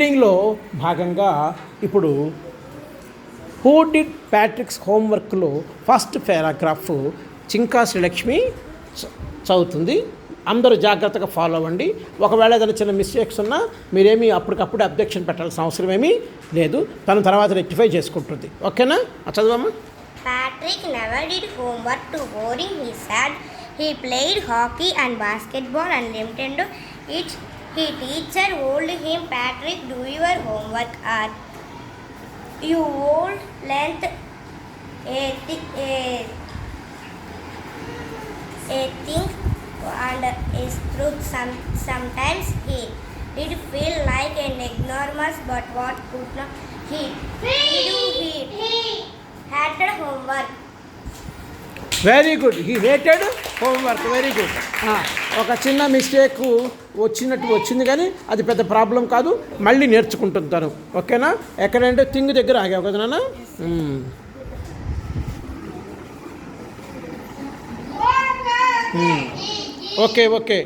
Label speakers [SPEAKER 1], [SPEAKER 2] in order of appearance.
[SPEAKER 1] రీడింగ్లో భాగంగా ఇప్పుడు who did Patrick's హోంవర్క్లో ఫస్ట్ పారాగ్రాఫ్ చింకా శ్రీలక్ష్మి చదువుతుంది. అందరూ జాగ్రత్తగా ఫాలో అవ్వండి. ఒకవేళ ఏదైనా చిన్న మిస్టేక్స్ ఉన్నా మీరేమీ అప్పటికప్పుడు అబ్జెక్షన్ పెట్టాల్సిన అవసరం ఏమీ లేదు. తన తర్వాత రెక్టిఫై చేసుకుంటుంది. ఓకేనా? చదవమ్మా.
[SPEAKER 2] Patrick never did homework to boring, he said. He played hockey and basketball and Nintendo. His teacher told him, Patrick, do your homework or you won't learn a thing. And is truth. Sometimes he did feel like an enormous, but what could not he hated homework.
[SPEAKER 1] Very good. He hated homework. Very good. ఒక చిన్న mistake వచ్చింది కానీ అది పెద్ద problem కాదు. మళ్ళీ నేర్చుకుంటుంది తను. ఓకేనా? ఎక్కడంటే థింగ్ దగ్గర ఆగావు కదా నాన్న. ఓకే.